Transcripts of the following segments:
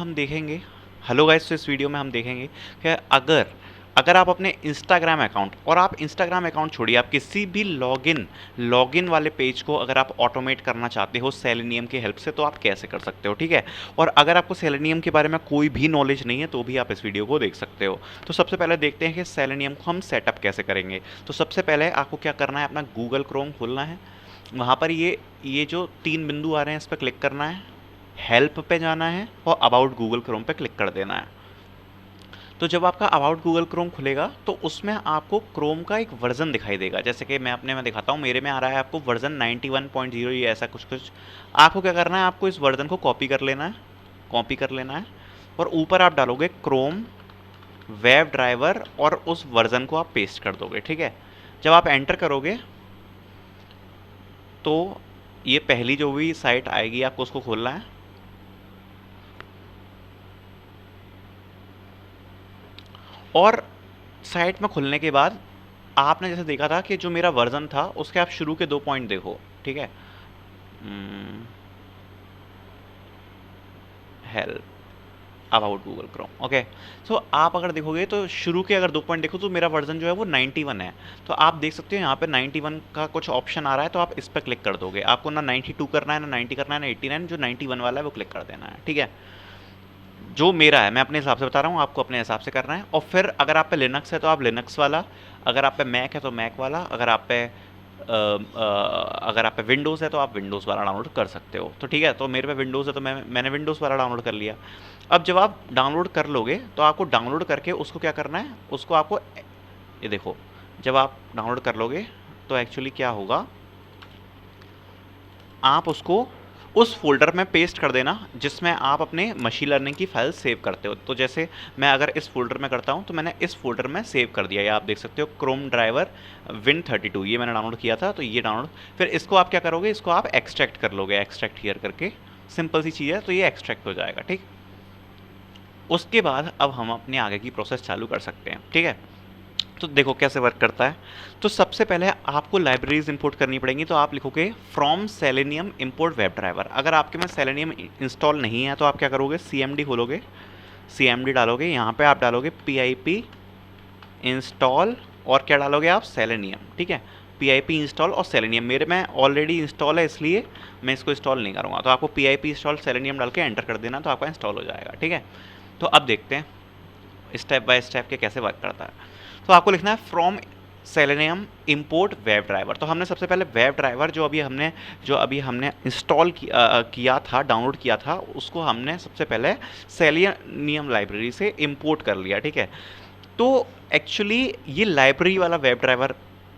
हम देखेंगे, hello guys, तो इस वीडियो में हम देखेंगे कि अगर अगर आप अपने इंस्टाग्राम अकाउंट, और आप इंस्टाग्राम अकाउंट छोड़िए, आप किसी भी लॉगिन वाले पेज को अगर आप ऑटोमेट करना चाहते हो सेलेनियम की हेल्प से, तो आप कैसे कर सकते हो, ठीक है। और अगर आपको सेलेनियम के बारे में कोई भी नॉलेज नहीं है तो भी आप इस वीडियो को देख सकते हो। तो सबसे पहले देखते हैं कि सेलेनियम को हम सेटअप कैसे करेंगे। तो सबसे पहले आपको क्या करना है, अपना गूगल क्रोम खोलना है। वहाँ पर ये जो 3 बिंदु आ रहे हैं, इस पर क्लिक करना है, हेल्प पे जाना है और अबाउट गूगल क्रोम पे क्लिक कर देना है। तो जब आपका अबाउट गूगल क्रोम खुलेगा तो उसमें आपको क्रोम का एक वर्जन दिखाई देगा। जैसे कि मैं दिखाता हूँ, मेरे में आ रहा है आपको वर्जन 91.0 या ऐसा कुछ कुछ। आपको क्या करना है, आपको इस वर्जन को कॉपी कर लेना है और ऊपर आप डालोगे क्रोम वेब ड्राइवर और उस वर्जन को आप पेस्ट कर दोगे, ठीक है। जब आप एंटर करोगे तो ये पहली जो भी साइट आएगी आपको उसको खोलना है। और साइट में खुलने के बाद आपने जैसे देखा था कि जो मेरा वर्जन था उसके आप शुरू के 2 पॉइंट देखो, ठीक है। Help about Google Chrome, okay. So आप अगर देखोगे तो शुरू के अगर 2 पॉइंट देखो तो मेरा वर्जन जो है वो 91 है। तो आप देख सकते हो यहाँ पे 91 का कुछ ऑप्शन आ रहा है, तो आप इस पर क्लिक कर दोगे। आपको ना 92 करना है, ना 90 करना है, ना 89, जो 91 वाला है वो क्लिक कर देना है, ठीक है। जो मेरा है मैं अपने हिसाब से बता रहा हूँ, आपको अपने हिसाब से करना है। और फिर अगर आप पे लिनक्स है तो आप लिनक्स वाला, अगर आप पे मैक है तो मैक वाला, अगर आप पे विंडोज़ है तो आप विंडोज़ वाला डाउनलोड कर सकते हो। तो ठीक है, तो मेरे पे विंडोज़ है तो मैंने विंडोज़ वाला डाउनलोड कर लिया। अब जब आप डाउनलोड कर लोगे तो आपको डाउनलोड करके उसको क्या करना है, उसको आपको ये देखो, जब आप डाउनलोड कर लोगे तो एक्चुअली क्या होगा, आप उसको उस फ़ोल्डर में पेस्ट कर देना जिसमें आप अपने मशीन लर्निंग की फाइल सेव करते हो। तो जैसे मैं अगर इस फ़ोल्डर में करता हूँ तो मैंने इस फ़ोल्डर में सेव कर दिया, ये आप देख सकते हो, क्रोम ड्राइवर Win32 ये मैंने डाउनलोड किया था। तो ये डाउनलोड, फिर इसको आप क्या करोगे, इसको आप एक्सट्रैक्ट कर लोगे, एक्सट्रैक्ट हियर करके, सिंपल सी चीज़ है। तो ये एक्सट्रैक्ट हो जाएगा, ठीक। उसके बाद अब हम अपने आगे की प्रोसेस चालू कर सकते हैं, ठीक है। तो देखो कैसे वर्क करता है। तो सबसे पहले आपको लाइब्रेरीज इंपोर्ट करनी पड़ेंगी। तो आप लिखोगे from selenium import web driver. अगर आपके में सेलेनियम इंस्टॉल नहीं है तो आप क्या करोगे, CMD खोलोगे, CMD डालोगे, यहाँ पे आप डालोगे PIP इंस्टॉल और क्या डालोगे आप, सेलेनियम, ठीक है। PIP इंस्टॉल और सेलेनियम मेरे में ऑलरेडी इंस्टॉल है इसलिए मैं इसको इंस्टॉल नहीं करूँगा। तो आपको PIP इंस्टॉल सेलेनियम डाल के एंटर कर देना, तो आपका इंस्टॉल हो जाएगा, ठीक है। तो अब देखते हैं स्टेप बाय स्टेप के कैसे वर्क करता है। तो आपको लिखना है from selenium import web driver. तो हमने सबसे पहले वेब ड्राइवर जो अभी हमने इंस्टॉल किया था, डाउनलोड किया था, उसको हमने सबसे पहले सेलेनियम लाइब्रेरी से इंपोर्ट कर लिया, ठीक है। तो एक्चुअली ये लाइब्रेरी वाला वेब ड्राइवर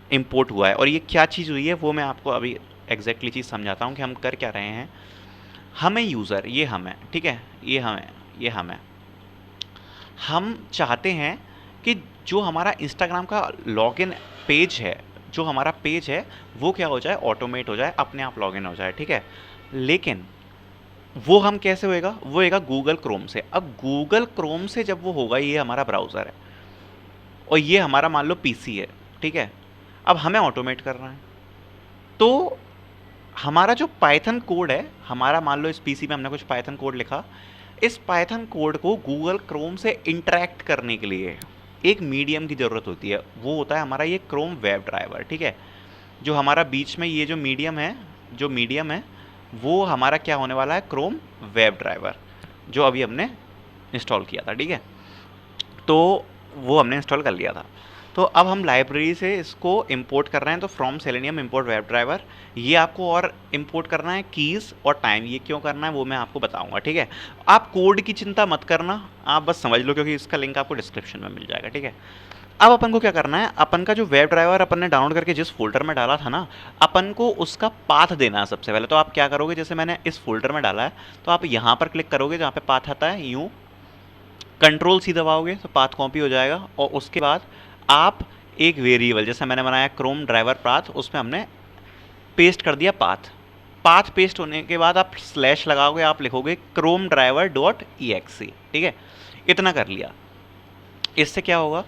इंपोर्ट हुआ है, और ये क्या चीज़ हुई है वो मैं आपको अभी एग्जैक्टली चीज़ समझाता हूँ कि हम कर क्या रहे हैं। हमें यूज़र, ये हम है, ठीक है, ये हम है। हम चाहते हैं कि जो हमारा इंस्टाग्राम का लॉगिन पेज है, जो हमारा पेज है वो क्या हो जाए, ऑटोमेट हो जाए, अपने आप लॉगिन हो जाए, ठीक है। लेकिन वो हम कैसे होएगा, वो होएगा गूगल क्रोम से। अब गूगल क्रोम से जब वो होगा, ये हमारा ब्राउज़र है और ये हमारा मान लो PC है, ठीक है। अब हमें ऑटोमेट करना है, तो हमारा जो पाइथन कोड है, हमारा मान लो इस PC में हमने कुछ पाइथन कोड लिखा, इस पाइथन कोड को गूगल क्रोम से इंटरेक्ट करने के लिए एक मीडियम की ज़रूरत होती है, वो होता है हमारा ये क्रोम वेब ड्राइवर, ठीक है। जो हमारा बीच में ये जो मीडियम है वो हमारा क्या होने वाला है, क्रोम वेब ड्राइवर, जो अभी हमने इंस्टॉल किया था, ठीक है। तो वो हमने इंस्टॉल कर लिया था। तो अब हम लाइब्रेरी से इसको इंपोर्ट कर रहे हैं। तो from selenium import web driver, ये आपको और इंपोर्ट करना है कीज़ और टाइम। ये क्यों करना है वो मैं आपको बताऊंगा, ठीक है। आप कोड की चिंता मत करना, आप बस समझ लो, क्योंकि इसका लिंक आपको डिस्क्रिप्शन में मिल जाएगा, ठीक है। अब अपन को क्या करना है, अपन का जो वेब ड्राइवर अपन ने डाउनलोड करके जिस फोल्डर में डाला था ना, अपन को उसका पाथ देना है सबसे पहले। तो आप क्या करोगे, जैसे मैंने इस फोल्डर में डाला है तो आप यहाँ पर क्लिक करोगे, जहाँ पे पाथ आता है, यूँ Ctrl+C दबाओगे तो पाथ कॉपी हो जाएगा। और उसके बाद आप एक वेरिएबल, जैसे मैंने बनाया क्रोम ड्राइवर पाथ, उसमें हमने पेस्ट कर दिया पाथ पेस्ट होने के बाद आप स्लैश लगाओगे, आप लिखोगे क्रोम ड्राइवर डॉट EXE, ठीक है। इतना कर लिया। इससे क्या होगा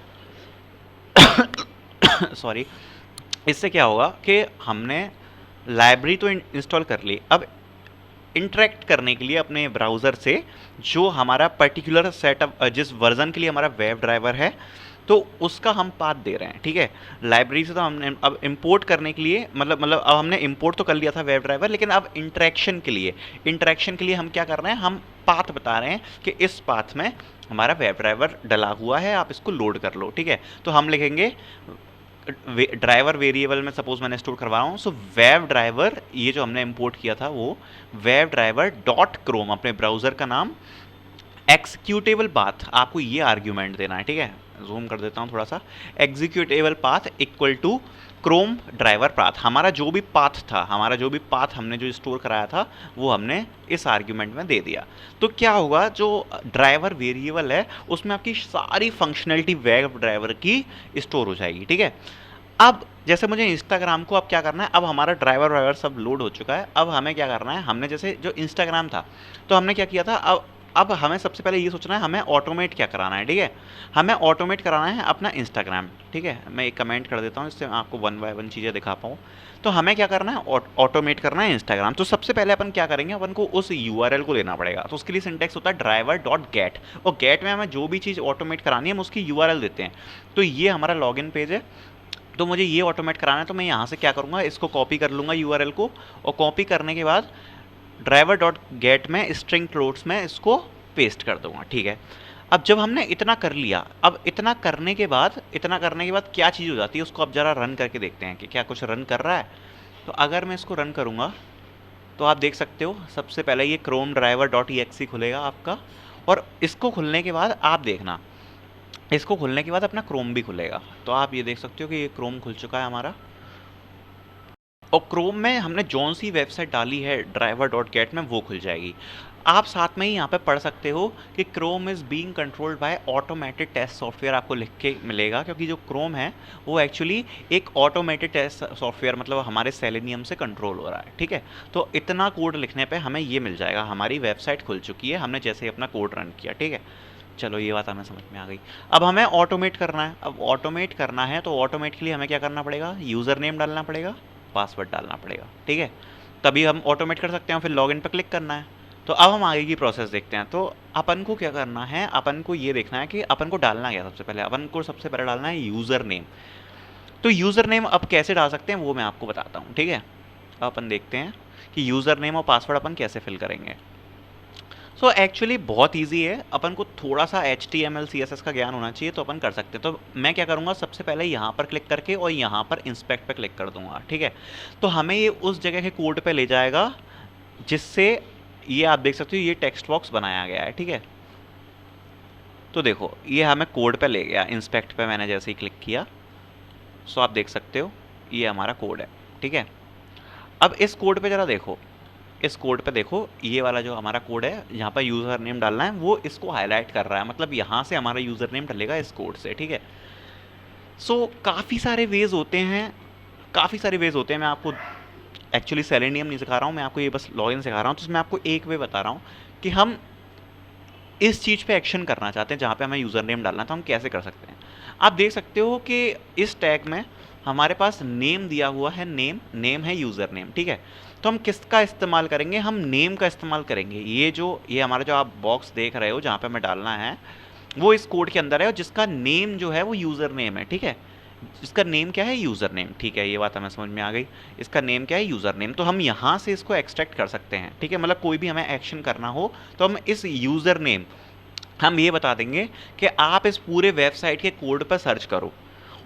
सॉरी, इससे क्या होगा कि हमने लाइब्रेरी तो इंस्टॉल कर ली। अब इंटरेक्ट करने के लिए अपने ब्राउज़र से जो हमारा पर्टिकुलर सेटअप जिस वर्ज़न के लिए हमारा वेब ड्राइवर है, तो उसका हम पाथ दे रहे हैं, ठीक है। लाइब्रेरी से तो हमने अब इंपोर्ट करने के लिए मतलब अब हमने इंपोर्ट तो कर लिया था वेब ड्राइवर, लेकिन अब इंटरेक्शन के लिए हम क्या कर रहे हैं, हम पाथ बता रहे हैं कि इस पाथ में हमारा वेब ड्राइवर डला हुआ है, आप इसको लोड कर लो, ठीक है। तो हम लिखेंगे ड्राइवर वेरिएबल में, सपोज मैंने स्टोर करवा रहा हूँ, सो वेब ड्राइवर, ये जो हमने इंपोर्ट किया था वो वेब ड्राइवर डॉट क्रोम, अपने ब्राउज़र का नाम, एक्सिक्यूटेबल पाथ, आपको ये आर्ग्यूमेंट देना है, ठीक है। जूम कर देता हूँ थोड़ा सा, executable path equal to chrome driver path, हमारा जो भी पाथ हमने जो स्टोर कराया था वो हमने इस आर्ग्यूमेंट में दे दिया। तो क्या होगा, जो ड्राइवर वेरिएबल है उसमें आपकी सारी फंक्शनैलिटी वेब ड्राइवर की स्टोर हो जाएगी, ठीक है। अब जैसे मुझे इंस्टाग्राम को अब क्या करना है, अब हमारा ड्राइवर सब लोड हो चुका है, अब हमें क्या करना है, हमने जैसे जो इंस्टाग्राम था तो हमने क्या किया था, अब हमें सबसे पहले ये सोचना है हमें ऑटोमेट क्या कराना है, ठीक है। हमें ऑटोमेट कराना है अपना इंस्टाग्राम, ठीक है। मैं एक कमेंट कर देता हूँ, इससे मैं आपको वन बाय वन चीज़ें दिखा पाऊँ। तो हमें क्या करना है, ऑटोमेट करना है इंस्टाग्राम। तो सबसे पहले अपन क्या करेंगे, अपन को उस यूआरएल को लेना पड़ेगा। तो उसके लिए सिंटेक्स होता है ड्राइवर डॉट गेट, और गेट में हमें जो भी चीज़ ऑटोमेट करानी है हम उसकी यूआरएल देते हैं। तो ये हमारा लॉगिन पेज है, तो मुझे ये ऑटोमेट कराना है, तो मैं यहाँ से क्या करूँगा, इसको कॉपी कर लूँगा यूआरएल को, और कॉपी करने के बाद ड्राइवर डॉट गेट में स्ट्रिंग क्लोट्स में इसको पेस्ट कर दूंगा, ठीक है। अब जब हमने इतना कर लिया, अब इतना करने के बाद क्या चीज़ हो जाती है, उसको अब ज़रा रन करके देखते हैं कि क्या कुछ रन कर रहा है। तो अगर मैं इसको रन करूँगा तो आप देख सकते हो, सबसे पहले ये क्रोम ड्राइवर डॉट ई खुलेगा आपका, और इसको खुलने के बाद आप देखना, इसको खुलने के बाद अपना क्रोम भी खुलेगा। तो आप ये देख सकते हो कि ये क्रोम खुल चुका है हमारा, और क्रोम में हमने जौन सी वेबसाइट डाली है ड्राइवर डॉट गेट में वो खुल जाएगी। आप साथ में ही यहाँ पे पढ़ सकते हो कि Chrome is being controlled by automated test software, आपको लिख के मिलेगा, क्योंकि जो क्रोम है वो एक्चुअली एक ऑटोमेटेड टेस्ट सॉफ्टवेयर, मतलब हमारे सेलेनियम से कंट्रोल हो रहा है, ठीक है। तो इतना कोड लिखने पे हमें ये मिल जाएगा, हमारी वेबसाइट खुल चुकी है, हमने जैसे ही अपना कोड रन किया, ठीक है। चलो ये बात हमें समझ में आ गई। अब हमें ऑटोमेट करना है, अब ऑटोमेट करना है तो ऑटोमेट के लिए हमें क्या करना पड़ेगा, यूज़र नेम डालना पड़ेगा, पासवर्ड डालना पड़ेगा, ठीक है। तभी हम ऑटोमेट कर सकते हैं, फिर लॉगिन पर क्लिक करना है। तो अब हम आगे की प्रोसेस देखते हैं। तो अपन को क्या करना है, अपन को ये देखना है कि अपन को डालना क्या, सबसे पहले डालना है यूज़र नेम। तो यूज़र नेम अब कैसे डाल सकते हैं वो मैं आपको बताता हूँ, ठीक है। अब अपन देखते हैं कि यूज़र नेम और पासवर्ड अपन कैसे फिल करेंगे। सो एक्चुअली बहुत ईजी है, अपन को थोड़ा सा HTML CSS का ज्ञान होना चाहिए तो अपन कर सकते हैं। तो मैं क्या करूँगा, सबसे पहले यहाँ पर क्लिक करके और यहाँ पर इंस्पेक्ट पे क्लिक कर दूंगा, ठीक है। तो हमें ये उस जगह के कोड पे ले जाएगा जिससे ये आप देख सकते हो ये टेक्स्ट बॉक्स बनाया गया है, ठीक है। तो देखो ये हमें कोड पे ले गया, इंस्पेक्ट पे मैंने जैसे ही क्लिक किया, सो आप देख सकते हो ये हमारा कोड है, ठीक है। अब इस कोड पे ज़रा देखो, इस कोड पे देखो, ये वाला जो हमारा कोड है यहाँ पर यूज़र नेम डालना है वो इसको हाईलाइट कर रहा है, मतलब यहाँ से हमारा यूज़र नेम डलेगा इस कोड से, ठीक है। सो काफ़ी सारे वेज़ होते हैं, मैं आपको एक्चुअली सेलेनियम नहीं सिखा रहा हूँ, मैं आपको ये बस लॉगिन सिखा रहा हूँ। तो मैं आपको एक वे बता रहा हूँ कि हम इस चीज़ पे एक्शन करना चाहते हैं जहाँ पे हमें यूज़र नेम डालना, तो हम कैसे कर सकते हैं। आप देख सकते हो कि इस टैग में हमारे पास नेम दिया हुआ है, नेम है यूज़र नेम, ठीक है। तो हम किसका इस्तेमाल करेंगे, हम नेम का इस्तेमाल करेंगे। ये हमारा जो आप बॉक्स देख रहे हो जहाँ पे हमें डालना है वो इस कोड के अंदर है, और जिसका नेम जो है वो यूज़र नेम है, ठीक है। इसका नेम क्या है, यूज़र नेम, ठीक है। ये बात हमें समझ में आ गई, इसका नेम क्या है, यूज़र नेम। तो हम यहाँ से इसको एक्सट्रैक्ट कर सकते हैं, ठीक है। मतलब कोई भी हमें एक्शन करना हो तो हम इस यूज़र नेम, हम ये बता देंगे कि आप इस पूरे वेबसाइट के कोड पर सर्च करो,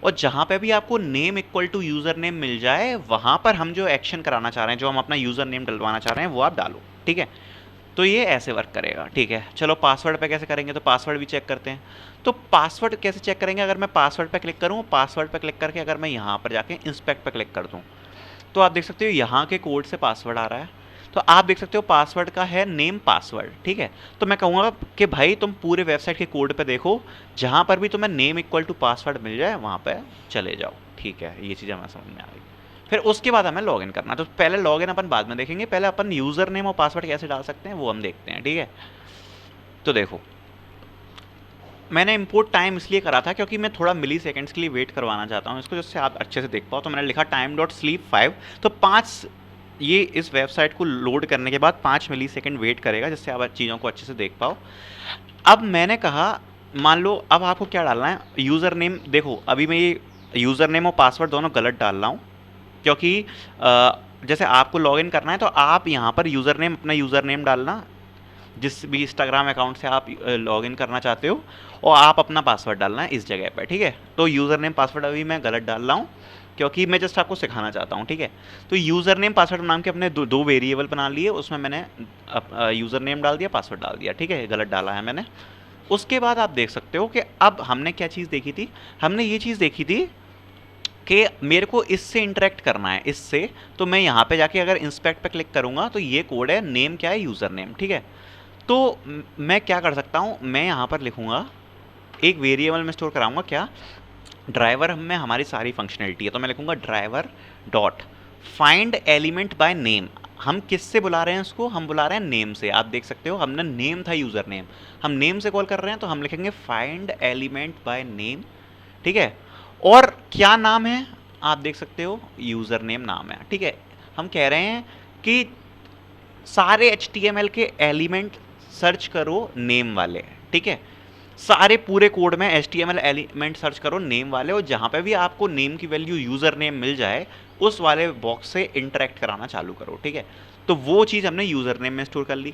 और जहाँ पे भी आपको name equal to user name मिल जाए वहाँ पर हम जो एक्शन कराना चाह रहे हैं, जो हम अपना यूज़र नेम डलवाना चाह रहे हैं वो आप डालो, ठीक है। तो ये ऐसे वर्क करेगा, ठीक है। चलो पासवर्ड पे कैसे करेंगे, तो पासवर्ड भी चेक करते हैं। तो पासवर्ड कैसे चेक करेंगे, अगर मैं पासवर्ड पे क्लिक करूँ, पासवर्ड पे क्लिक करके अगर मैं यहाँ पर जाके इंस्पेक्ट पे क्लिक कर दूँ, तो आप देख सकते हो यहाँ के कोड से पासवर्ड आ रहा है। तो आप देख सकते हो पासवर्ड का है नेम पासवर्ड, ठीक है। तो मैं कहूँगा कि भाई तुम पूरे वेबसाइट के कोड पे देखो, जहाँ पर भी तुम्हें नेम इक्वल टू पासवर्ड मिल जाए वहाँ पे चले जाओ, ठीक है। ये चीज़ हमें समझ में आ गई। फिर उसके बाद हमें लॉगिन करना, तो पहले लॉगिन अपन बाद में देखेंगे, पहले अपन यूज़र नेम और पासवर्ड कैसे डाल सकते हैं वो हम देखते हैं, ठीक है। तो देखो मैंने इंपोर्ट टाइम इसलिए करा था क्योंकि मैं थोड़ा मिली सेकेंड्स के लिए वेट करवाना चाहता हूँ इसको, जिससे आप अच्छे से देख पाओ। तो मैंने लिखा time.sleep 5, तो 5 ये इस वेबसाइट को लोड करने के बाद 5 मिली सेकेंड वेट करेगा, जिससे आप चीज़ों को अच्छे से देख पाओ। अब मैंने कहा, मान लो अब आपको क्या डालना है, यूज़र नेम। देखो अभी मैं ये यूज़र नेम और पासवर्ड दोनों गलत डाल रहा हूँ, क्योंकि जैसे आपको लॉगिन करना है तो आप यहाँ पर यूज़र नेम, अपना यूज़र नेम डालना जिस भी इंस्टाग्राम अकाउंट से आप लॉगिन करना चाहते हो, और आप अपना पासवर्ड डालना है इस जगह पर, ठीक है। तो यूज़र नेम पासवर्ड अभी मैं गलत डाल रहा हूँ, क्योंकि मैं जस्ट आपको सिखाना चाहता हूँ, ठीक है। तो यूज़र नेम पासवर्ड नाम के अपने दो वेरिएबल बना लिए, उसमें मैंने यूज़र नेम डाल दिया, पासवर्ड डाल दिया, ठीक है, गलत डाला है मैंने। उसके बाद आप देख सकते हो कि अब हमने क्या चीज़ देखी थी, हमने ये चीज़ देखी थी कि मेरे को इससे इंटरेक्ट करना है, इससे। तो मैं यहाँ पे जाके अगर इंस्पेक्ट पे क्लिक करूँगा तो ये कोड है, नेम क्या है, यूज़र नेम, ठीक है। तो मैं क्या कर सकता हूँ, मैं यहाँ पर लिखूँगा, एक वेरिएबल में स्टोर कराऊँगा क्या, ड्राइवर में हमारी सारी फंक्शनैलिटी है, तो मैं लिखूँगा driver dot find element by name. हम किससे बुला रहे हैं उसको, हम बुला रहे हैं नेम से। आप देख सकते हो हमने नेम था यूज़र नेम, हम नेम से कॉल कर रहे हैं, तो हम लिखेंगे फाइंड एलिमेंट बाय नेम, ठीक है। और क्या नाम है, आप देख सकते हो यूज़र नेम नाम है, ठीक है। हम कह रहे हैं कि सारे HTML के एलिमेंट सर्च करो नेम वाले, ठीक है। सारे पूरे कोड में HTML एलिमेंट सर्च करो नेम वाले, और जहाँ पे भी आपको नेम की वैल्यू यूज़र नेम मिल जाए उस वाले बॉक्स से इंटरेक्ट कराना चालू करो, ठीक है। तो वो चीज़ हमने यूज़र नेम में स्टोर कर ली।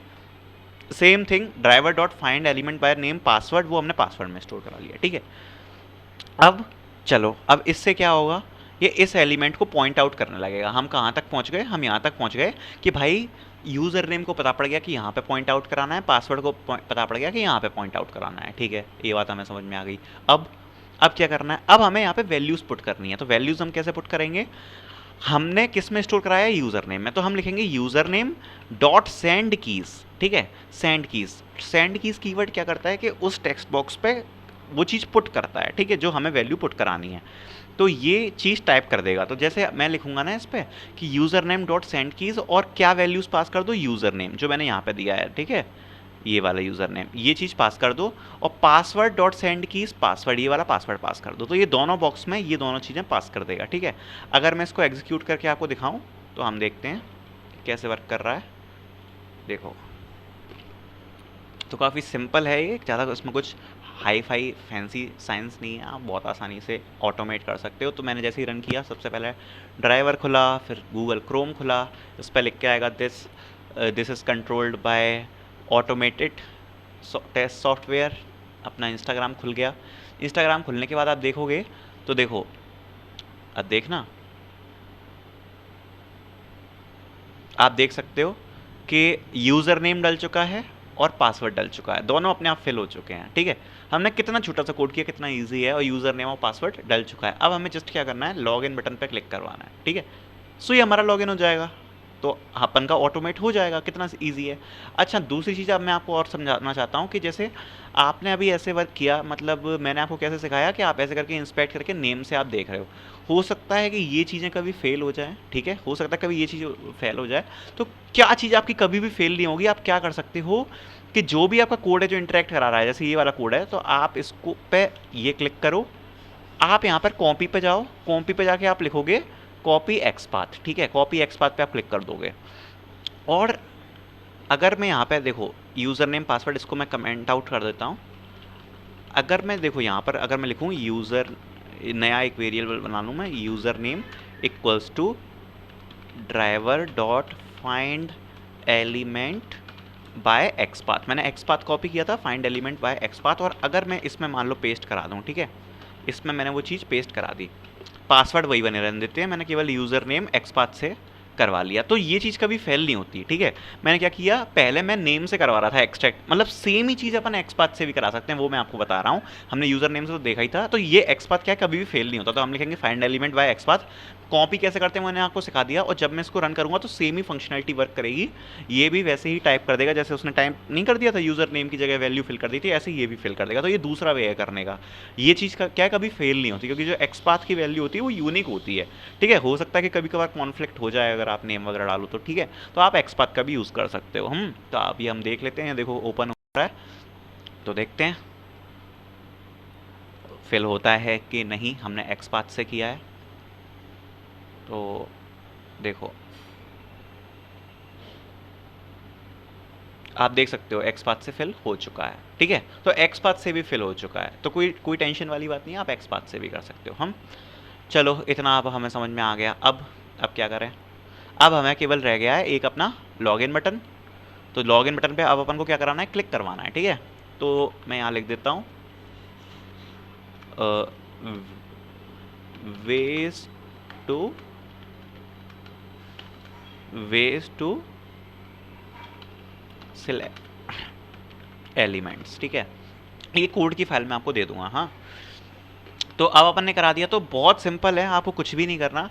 Same thing driver dot find element by name password, वो हमने पासवर्ड में स्टोर करा लिया, ठीक है। अब चलो, अब इससे क्या होगा, ये इस एलिमेंट को पॉइंट आउट करने लगेगा। हम कहाँ तक पहुँच गए, हम यहाँ तक पहुँच गए कि भाई यूज़र नेम को पता पड़ गया कि यहाँ पे पॉइंट आउट कराना है, पासवर्ड को पता पड़ गया कि यहाँ पे पॉइंट आउट कराना है, ठीक है। ये बात हमें समझ में आ गई। अब क्या करना है, अब हमें यहाँ पे वैल्यूज़ पुट करनी है। तो वैल्यूज़ हम कैसे पुट करेंगे, हमने किस में स्टोर कराया, यूज़र नेम में, तो हम लिखेंगे user name dot send keys, ठीक है। Send keys, send keys keyword क्या करता है कि उस टेक्स्ट बॉक्स पे वो चीज़ पुट करता है, ठीक है, जो हमें वैल्यू पुट करानी है। तो ये चीज़ टाइप कर देगा। तो जैसे मैं लिखूंगा ना इस पर कि user name dot send keys, और क्या वैल्यूज़ पास कर दो, यूज़र नेम जो मैंने यहाँ पे दिया है, ठीक है, ये वाला यूज़र नेम, ये चीज़ पास कर दो, और password dot send keys password, ये वाला पासवर्ड पास कर दो। तो ये दोनों बॉक्स में ये दोनों चीज़ें पास कर देगा, ठीक है। अगर मैं इसको एग्जीक्यूट करके आपको दिखाऊं तो हम देखते हैं कैसे वर्क कर रहा है। देखो, तो काफ़ी सिंपल है ये, ज़्यादा इसमें कुछ हाई फाई फैंसी साइंस नहीं है, आप बहुत आसानी से ऑटोमेट कर सकते हो। तो मैंने जैसे ही रन किया, सबसे पहले ड्राइवर खुला, फिर गूगल क्रोम खुला, इस पर लिख के आएगा this is controlled by automated test software. अपना इंस्टाग्राम खुल गया। इंस्टाग्राम खुलने के बाद आप देखोगे तो देखो, अब देखना, आप देख सकते हो कि यूज़र नेम डल चुका है और पासवर्ड डल चुका है, दोनों अपने आप फिल हो चुके हैं, ठीक है। हमने कितना छोटा सा कोड किया, कितना इजी है, और यूज़र नेम और पासवर्ड डल चुका है। अब हमें जस्ट क्या करना है, लॉगिन बटन पर क्लिक करवाना है, ठीक है। सो ये हमारा लॉगिन हो जाएगा, तो अपन का ऑटोमेट हो जाएगा, कितना ईजी है। अच्छा, दूसरी चीज़ अब मैं आपको और समझाना चाहता हूँ कि जैसे आपने अभी ऐसे वर्क किया, मतलब मैंने आपको कैसे सिखाया कि आप ऐसे करके इंस्पेक्ट करके नेम से आप देख रहे हो सकता है कि ये चीज़ें कभी फेल हो जाए, ठीक है, हो सकता है कभी ये चीज़ फेल हो जाए। तो क्या चीज़ आपकी कभी भी फेल नहीं होगी, आप क्या कर सकते हो कि जो भी आपका कोड है जो इंटरेक्ट करा रहा है, जैसे ये वाला कोड है, तो आप इसको पे ये क्लिक करो, आप यहाँ पर कॉपी पे जाओ, कॉपी पे जाके आप लिखोगे कॉपी एक्स पाथ, ठीक है, कॉपी एक्स पाथ पे आप क्लिक कर दोगे। और अगर मैं यहाँ पे देखो यूज़र नेम पासवर्ड, इसको मैं कमेंट आउट कर देता हूँ। अगर मैं देखो यहाँ पर अगर मैं लिखूँ यूज़र, नया एक वेरिएबल बना लूँ मैं, user name equals to driver dot find element by X path, मैंने एक्स पाथ कॉपी किया था, find element by X path. और अगर मैं इसमें मान लो पेस्ट करा दूँ, ठीक है, इसमें मैंने वो चीज़ पेस्ट करा दी, पासवर्ड वही बने रहने देते हैं, मैंने केवल यूज़र नेम एक्स पाथ से करवा लिया, तो ये चीज़ कभी फेल नहीं होती, ठीक है। मैंने क्या किया, पहले मैं नेम से करवा रहा था एक्सट्रैक्ट, मतलब सेम ही चीज़ अपन एक्स पाथ से भी करा सकते हैं, वो मैं आपको बता रहा हूँ, हमने यूज़र नेम से तो देखा ही था। तो ये एक्स पाथ क्या है, कभी भी फेल नहीं होता। तो हम लिखेंगे find element by X path, copy कैसे करते हैं मैंने आपको सिखा दिया, और जब मैं इसको रन करूँगा तो सेम ही फंक्शनलिटी वर्क करेगी। ये भी वैसे ही टाइप कर देगा जैसे उसने टाइप नहीं कर दिया था, यूज़र नेम की जगह वैल्यू फिल कर दी थी, ऐसे ही ये भी फिल कर देगा। तो ये दूसरा वे है करने का। ये चीज़ का क्या कभी फेल नहीं होती, क्योंकि जो एक्स पाथ की वैल्यू होती है वो यूनिक होती है, ठीक है। हो सकता है कि कभी कभार कॉन्फ्लिक्ट हो जाए अगर आप नेम वगैरह डालो तो, ठीक है। तो आप एक्स पाथ का भी यूज़ कर सकते हो। तो अभी हम देख लेते हैं, देखो ओपन हो रहा है, तो देखते हैं फिल होता है कि नहीं। हमने एक्स पाथ से किया है, तो देखो आप देख सकते हो एक्स पाथ से फिल हो चुका है, ठीक है। तो एक्स पाथ से भी फिल हो चुका है, तो कोई कोई टेंशन वाली बात नहीं है, आप एक्स पाथ से भी कर सकते हो हम। चलो इतना अब हमें समझ में आ गया। अब क्या करें, अब हमें केवल रह गया है एक अपना लॉगिन बटन। तो लॉगिन बटन पे अब अपन को क्या कराना है, क्लिक करवाना है, ठीक है। तो मैं यहाँ लिख देता हूँ वेज टू सिलेक्ट एलिमेंट्स, ठीक है। ये कोड की फाइल मैं आपको दे दूंगा, हाँ। तो अब अपन ने करा दिया, तो बहुत सिंपल है, आपको कुछ भी नहीं करना।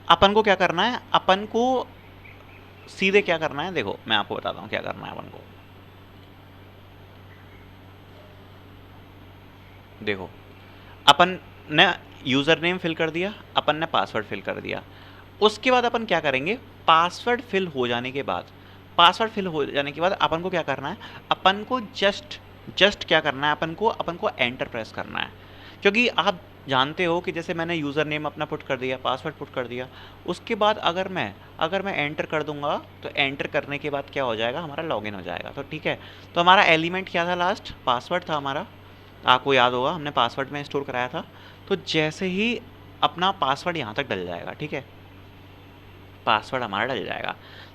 अपन को क्या करना है, अपन को सीधे क्या करना है, देखो मैं आपको बताता हूँ क्या करना है अपन को। देखो अपन ने यूज़र नेम फिल कर दिया, अपन ने पासवर्ड फिल कर दिया। उसके बाद अपन क्या करेंगे, पासवर्ड फिल हो जाने के बाद अपन को क्या करना है, अपन को जस्ट क्या करना है, अपन को एंटर प्रेस करना है। क्योंकि आप जानते हो कि जैसे मैंने यूज़र नेम अपना पुट कर दिया, पासवर्ड पुट कर दिया, उसके बाद अगर मैं एंटर कर दूंगा, तो एंटर करने के बाद क्या हो जाएगा, हमारा लॉगिन हो जाएगा। तो ठीक है, तो हमारा एलिमेंट क्या था, लास्ट पासवर्ड था हमारा, आपको याद होगा हमने पासवर्ड में स्टोर कराया था। तो जैसे ही अपना पासवर्ड यहाँ तक डल जाएगा, ठीक है, पासवर्ड हमारा डल जाएगा।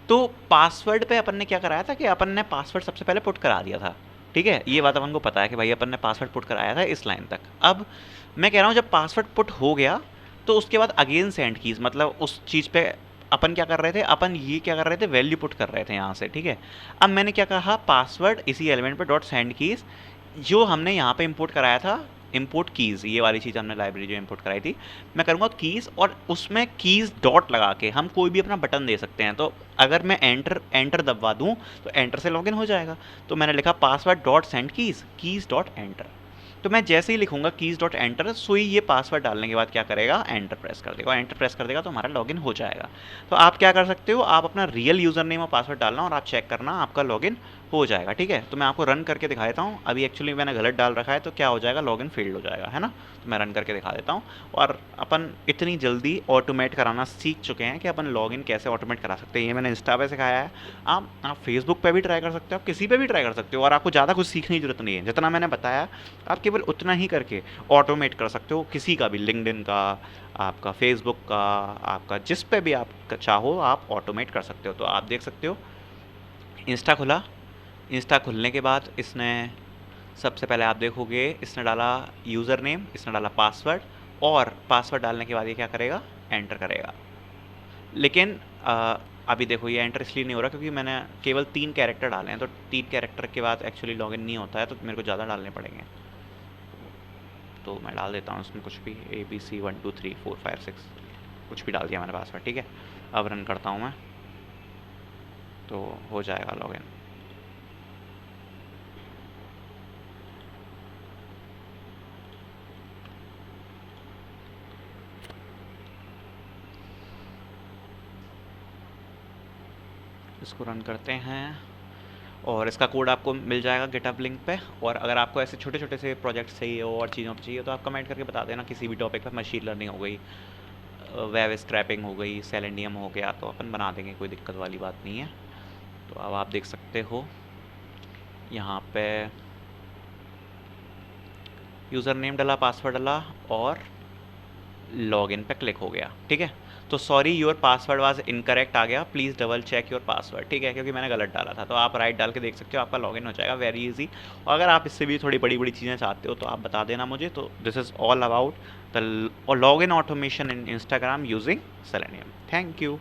तो पासवर्ड पे अपन ने क्या कराया था कि अपन ने पासवर्ड सबसे पहले पुट करा दिया था, ठीक है। ये बात अपन को पता है कि भाई अपन ने पासवर्ड पुट कराया था इस लाइन तक। अब मैं कह रहा हूँ जब पासवर्ड पुट हो गया, तो उसके बाद अगेन सेंड कीज, मतलब उस चीज़ पे अपन क्या कर रहे थे, अपन ये क्या कर रहे थे, वैल्यू पुट कर रहे थे यहाँ से, ठीक है। अब मैंने क्या कहा, पासवर्ड इसी एलिमेंट पे डॉट सेंड कीज, जो हमने यहाँ पे इंपोर्ट कराया था, इंपोर्ट कीज़, ये वाली चीज़ हमने लाइब्रेरी जो इंपोर्ट कराई थी, मैं करूँगा कीज़, और उसमें कीज़ डॉट लगा के हम कोई भी अपना बटन दे सकते हैं। तो अगर मैं एंटर दबा दूँ, तो एंटर से लॉगिन हो जाएगा। तो मैंने लिखा password dot send keys dot enter. तो मैं जैसे ही लिखूंगा कीज डॉट एंटर, सो ही ये पासवर्ड डालने के बाद क्या करेगा, एंटर प्रेस कर देगा, एंटर प्रेस कर देगा तो हमारा लॉगिन हो जाएगा। तो आप क्या कर सकते हो, आप अपना रियल यूज़र नेम और पासवर्ड डालना और आप चेक करना, आपका लॉगिन हो जाएगा, ठीक है। तो मैं आपको रन करके दिखा देता हूँ। अभी एक्चुअली मैंने गलत डाल रखा है, तो क्या हो जाएगा, लॉगिन फेल्ड हो जाएगा, है ना। तो मैं रन करके दिखा देता हूँ। और अपन इतनी जल्दी ऑटोमेट कराना सीख चुके हैं कि अपन लॉगिन कैसे ऑटोमेट करा सकते हैं। ये मैंने इंस्टा पे सिखाया है, आप फेसबुक पे भी ट्राई कर सकते हो, आप किसी पे भी ट्राई कर सकते हो, और आपको ज़्यादा कुछ सीखने की जरूरत नहीं है। जितना मैंने बताया आप केवल उतना ही करके ऑटोमेट कर सकते हो, किसी का भी, लिंक्डइन का, आपका फेसबुक का, आपका जिस पे भी आप चाहो आप ऑटोमेट कर सकते हो। तो आप देख सकते हो, इंस्टा खुला, इंस्टा खुलने के बाद इसने सबसे पहले आप देखोगे इसने डाला यूज़र नेम, इसने डाला पासवर्ड, और पासवर्ड डालने के बाद ये क्या करेगा, एंटर करेगा। लेकिन अभी देखो ये एंटर इसलिए नहीं हो रहा क्योंकि मैंने केवल 3 कैरेक्टर डाले हैं, तो 3 कैरेक्टर के बाद एक्चुअली लॉगिन नहीं होता है, तो मेरे को ज़्यादा डालने पड़ेंगे। तो मैं डाल देता हूँ उसमें कुछ भी, ABC 1 2 3 4 5 6, कुछ भी डाल दिया मैंने पासवर्ड, ठीक है। अब रन करता हूँ मैं, तो हो जाएगा लॉगिन। इसको रन करते हैं, और इसका कोड आपको मिल जाएगा गिटहब लिंक पे। और अगर आपको ऐसे छोटे छोटे से प्रोजेक्ट्स चाहिए हो और चीज़ों पर चाहिए, तो आप कमेंट करके बता देना, किसी भी टॉपिक पर, मशीन लर्निंग हो गई, वेब स्क्रैपिंग हो गई, सेलेनियम हो गया, तो अपन बना देंगे, कोई दिक्कत वाली बात नहीं है। तो अब आप देख सकते हो यहाँ पे यूज़र नेम डाला, पासवर्ड डाला, और लॉगिन पे क्लिक हो गया, ठीक है। तो sorry your password was incorrect आ गया, please double check your password, ठीक है, क्योंकि मैंने गलत डाला था। तो आप राइट डाल के देख सकते हो, आपका लॉगिन हो जाएगा, वेरी इजी। और अगर आप इससे भी थोड़ी बड़ी बड़ी चीज़ें चाहते हो तो आप बता देना मुझे। तो this is all about the login automation in Instagram using selenium. Thank you.